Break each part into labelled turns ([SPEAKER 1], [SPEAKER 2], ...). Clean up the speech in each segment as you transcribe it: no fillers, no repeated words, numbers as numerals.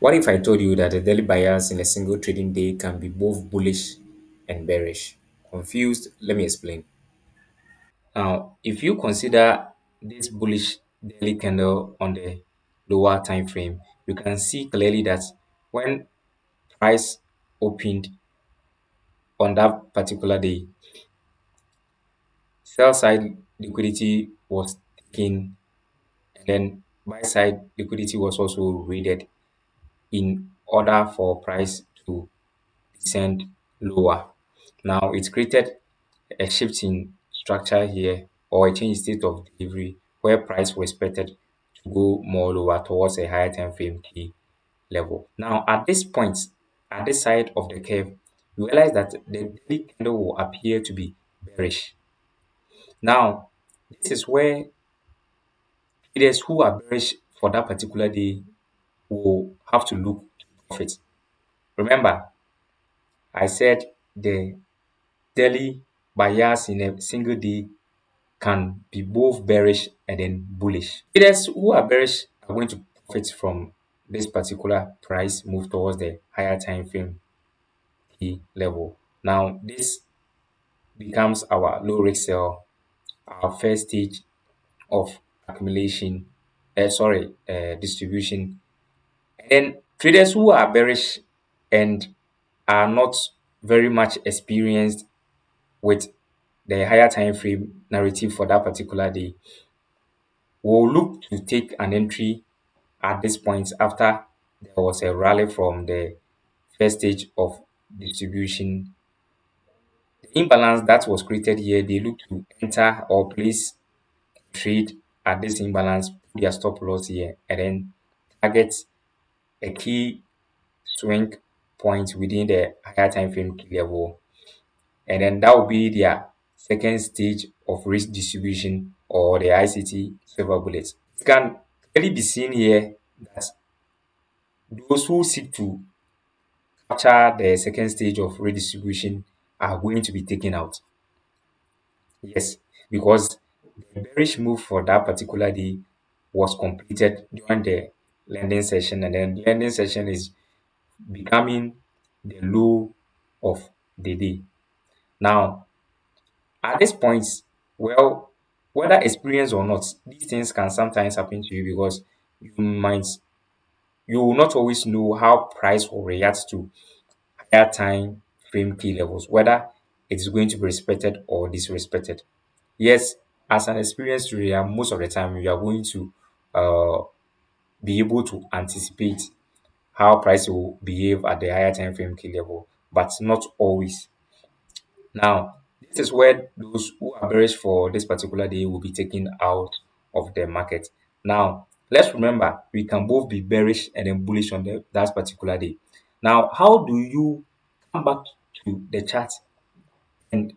[SPEAKER 1] What if I told you that the daily bias in a single trading day can be both bullish and bearish? Confused? Let me explain. Now, if you consider this bullish daily candle on the lower time frame, you can see clearly that when price opened on that particular day, sell side liquidity was taken, and then buy side liquidity was also raided in order for price to descend lower. Now it created a shift in structure here, or a change in state of delivery where price was expected to go more lower towards a higher time frame key level. Now at this point, at this side of the curve, you realize that the daily candle will appear to be bearish. Now this is where traders who are bearish for that particular day will have to look to profit. Remember, I said the daily bias in a single day can be both bearish and then bullish. Traders who are bearish are going to profit from this particular price move towards the higher time frame key level. Now, this becomes our low risk sell, our first stage of accumulation, distribution. And then traders who are bearish and are not very much experienced with the higher time frame narrative for that particular day will look to take an entry at this point after there was a rally from the first stage of distribution. The imbalance that was created here, they look to enter or place trade at this imbalance, put their stop loss here, and then target a key swing point within the higher time frame key level. And then that will be their second stage of risk distribution, or the ICT silver bullet. It can clearly be seen here that those who seek to capture the second stage of redistribution are going to be taken out. Yes, because the bearish move for that particular day was completed during the lending session, and then the lending session is becoming the low of the day. Now, at this point, well, whether experienced or not, these things can sometimes happen to you because might you will not always know how price will react to higher time frame key levels, whether it is going to be respected or disrespected. Yes, as an experienced trader, most of the time you are going to uh, be able to anticipate how price will behave at the higher time frame key level, but not always. Now, this is where those who are bearish for this particular day will be taken out of the market. Now, let's remember we can both be bearish and then bullish on that particular day. Now, how do you come back to the chart and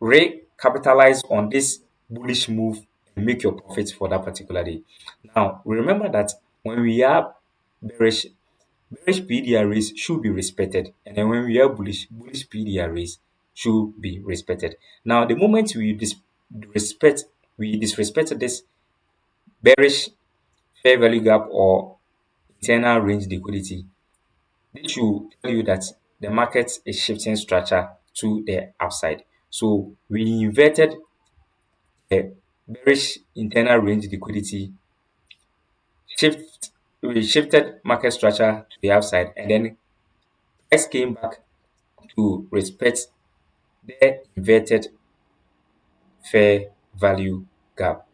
[SPEAKER 1] recapitalize on this bullish move and make your profits for that particular day? Now, remember that when we are bearish, bearish PDRAs should be respected, and then when we are bullish, bullish PDRAs should be respected. Now, the moment we disrespect this bearish fair value gap or internal range liquidity, this should tell you that the market is shifting structure to the upside. So we inverted the bearish internal range liquidity, shift we shifted market structure to the upside, and then price came back to respect the inverted fair value gap.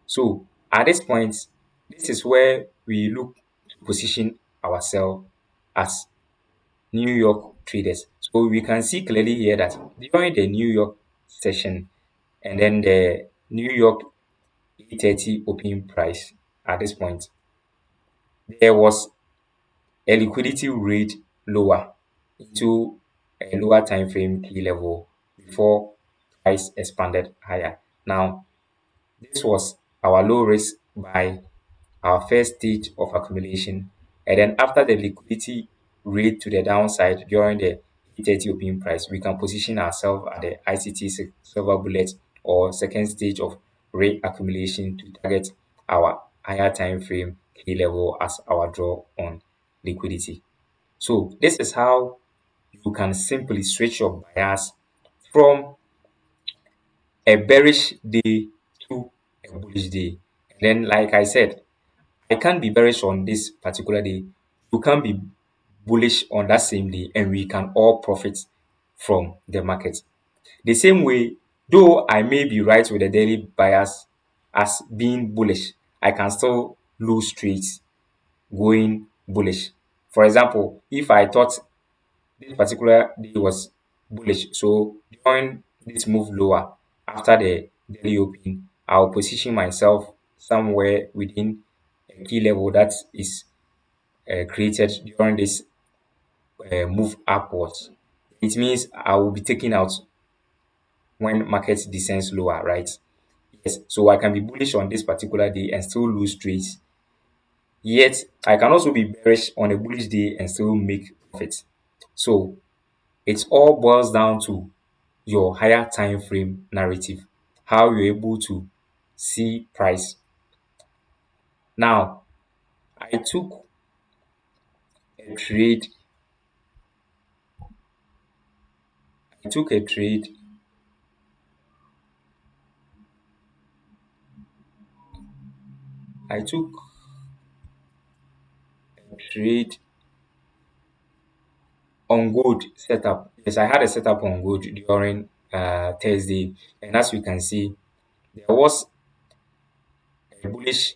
[SPEAKER 1] So at this point, this is where we look to position ourselves as New York traders. So we can see clearly here that during the New York session and then the New York 830 opening price at this point, there was a liquidity rate lower into a lower time frame key level before price expanded higher. Now, this was our low risk by our first stage of accumulation. And then after the liquidity rate to the downside during the E30 opening price, we can position ourselves at the ICT silver bullet or second stage of rate accumulation to target our higher time frame key level as our draw on liquidity. So this is how you can simply switch your bias from a bearish day to a bullish day. And then, like I said, I can't be bearish on this particular day. You can be bullish on that same day, and we can all profit from the market. The same way, though I may be right with the daily bias as being bullish, I can still lose trades going bullish. For example, if I thought this particular day was bullish, so during this move lower after the daily open, I'll position myself somewhere within a key level that is created during this move upwards. It means I will be taking out when market descends lower, right? Yes, so I can be bullish on this particular day and still lose trades. Yet I can also be bearish on a bullish day and still make profit. So it all boils down to your higher time frame narrative, how you're able to see price. Now, I took a trade, I took a trade, I took a trade on gold setup. Yes, I had a setup on gold during Thursday, and as you can see, there was a bullish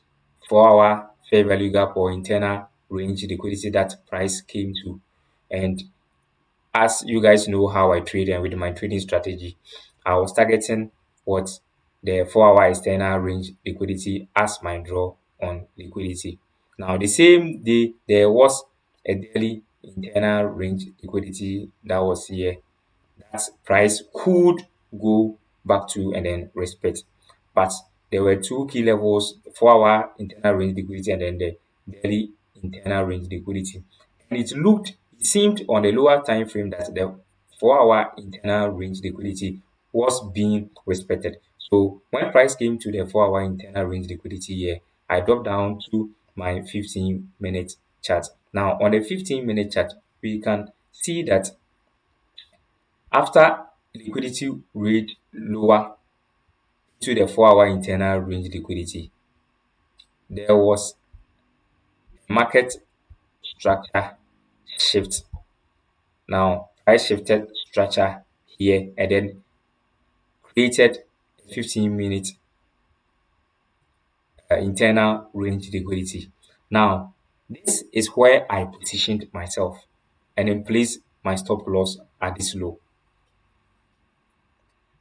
[SPEAKER 1] 4-hour fair value gap or internal range liquidity that price came to. And as you guys know how I trade and with my trading strategy, I was targeting what the 4-hour external range liquidity as my draw on liquidity. Now, the same day, there was a daily internal range liquidity that was here that price could go back to and then respect. But there were two key levels, 4-hour internal range liquidity and then the daily internal range liquidity. And it seemed on the lower time frame that the 4-hour internal range liquidity was being respected. So when price came to the 4-hour internal range liquidity here, I dropped down to my 15-minute chart. Now on the 15-minute chart, we can see that after liquidity read lower to the 4-hour internal range liquidity, there was market structure shift. Now, price shifted structure here and then created a 15-minute internal range liquidity. Now, this is where I positioned myself and then placed my stop loss at this low.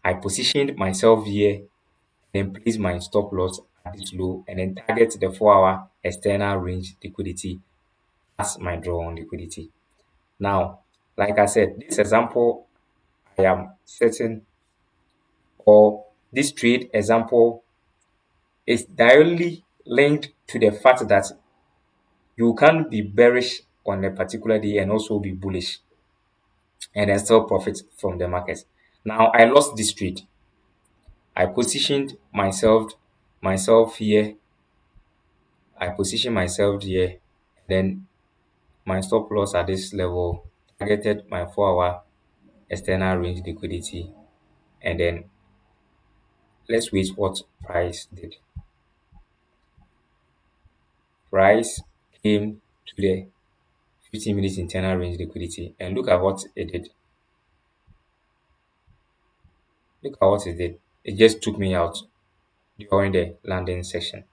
[SPEAKER 1] I positioned myself here, then place my stop loss at this low, and then target the 4-hour external range liquidity as my draw on liquidity. Now, like I said, this example I am setting, or this trade example is directly linked to the fact that you can be bearish on a particular day and also be bullish and then still profit from the market. Now, I lost this trade. I positioned myself here. I positioned myself here. Then my stop loss at this level targeted my 4-hour external range liquidity. And then let's wait what price did. Price came to the 15 minutes internal range liquidity and look at what it did. Look at what it did. It just took me out during the landing section.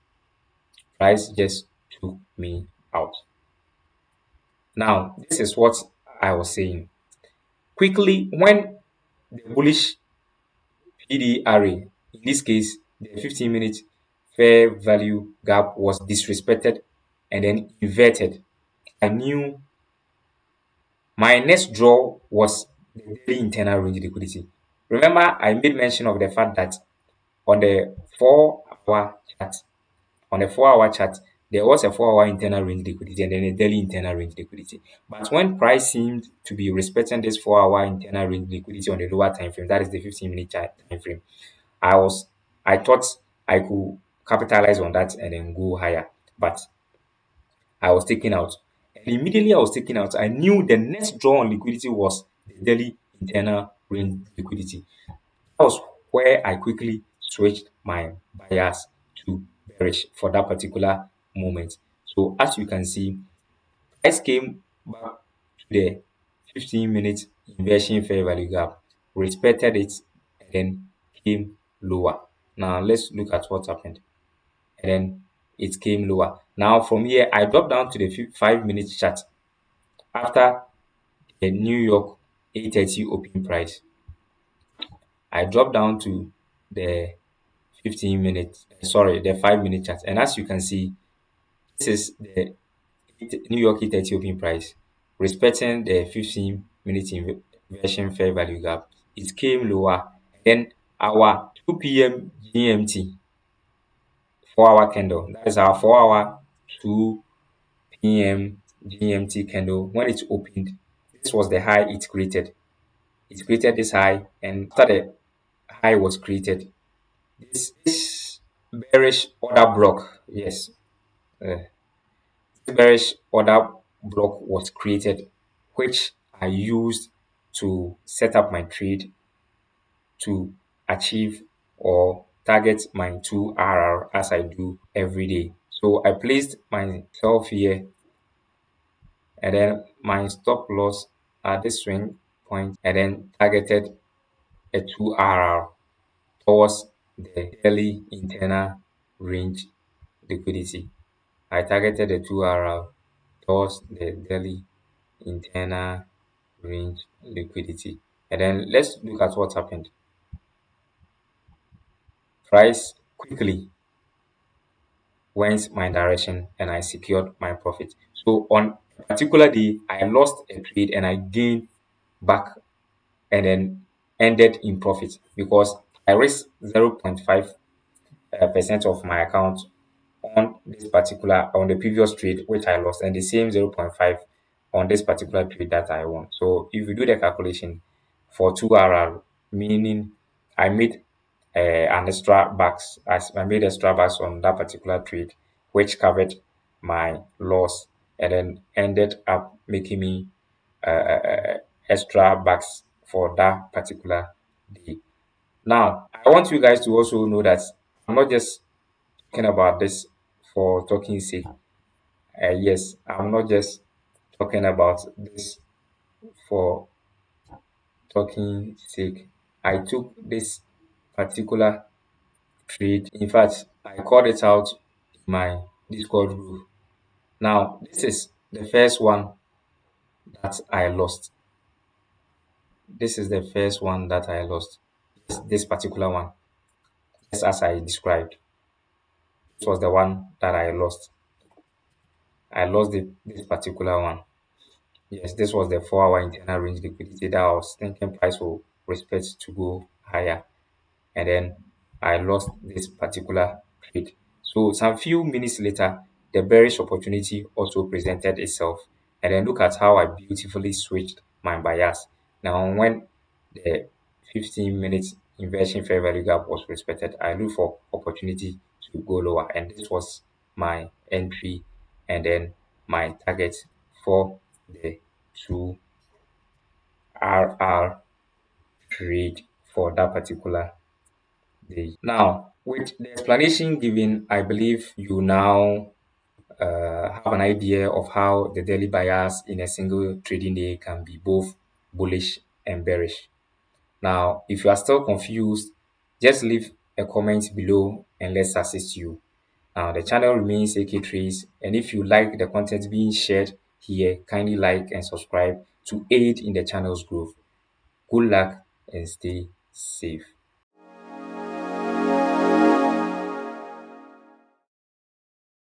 [SPEAKER 1] Price just took me out. Now, this is what I was saying. Quickly, when the bullish PD array, in this case, the 15-minute fair value gap was disrespected and then inverted, I knew my next draw was the daily internal range liquidity. Remember, I made mention of the fact that on the 4-hour chart, on the 4-hour chart, there was a 4-hour internal range liquidity and then a daily internal range liquidity. But when price seemed to be respecting this 4-hour internal range liquidity on the lower time frame, that is the 15-minute time frame, I thought I could capitalize on that and then go higher. But I was taken out. And immediately I was taken out, I knew the next draw on liquidity was the daily internal range liquidity. That was where I quickly switched my bias to bearish for that particular moment. So as you can see, price came back to the 15-minute inversion fair value gap, respected it, and then came lower. Now let's look at what happened. And then it came lower. Now from here, I dropped down to the 5-minute chart after the New York 830 open price. I dropped down to the the 5-minute chart. And as you can see, this is the New York 830 open price, respecting the 15-minute inversion fair value gap. It came lower. Then our 2 p.m. GMT 4-hour candle, that is our 4-hour 2 p.m. GMT candle, when it opened, this was the high it created. It created this high, and after the high was created, this bearish order block, yes, this bearish order block was created, which I used to set up my trade to achieve or target my 2RR as I do every day. So I placed myself here, and then my stop loss at the swing point, and then targeted a 2RR towards the daily internal range liquidity. I targeted the 2RR towards the daily internal range liquidity. And then let's look at what happened. Price quickly went my direction and I secured my profit. So on a particular day, I lost a trade and I gained back and then ended in profit because I risked 0.5% of my account on the previous trade which I lost, and the same 0.5 on this particular trade that I won. So if you do the calculation for 2RR, meaning I made an extra bucks, as I made extra bucks on that particular trade, which covered my loss and then ended up making me extra bucks for that particular day. Now, I want you guys to also know that I'm not just talking about this for talking sake. Yes, I'm not just talking about this for talking sake. I took this particular trade. In fact, I called it out in my Discord group. Now, this is the first one that I lost. This is the first one that I lost. This particular one, just as I described. This was the one that I lost. I lost this particular one. Yes, this was the 4-hour internal range liquidity that I was thinking price will respect to go higher. And then I lost this particular trade. So some few minutes later, the bearish opportunity also presented itself. And then look at how I beautifully switched my bias. Now, when the 15 minutes inversion fair value gap was respected, I look for opportunity to go lower. And this was my entry and then my target for the 2RR trade for that particular day. Now, with the explanation given, I believe you now have an idea of how the daily bias in a single trading day can be both bullish and bearish. Now, if you are still confused, just leave a comment below and let's assist you. Now, the channel remains AK Trades, and if you like the content being shared here, kindly like and subscribe to aid in the channel's growth. Good luck and stay safe.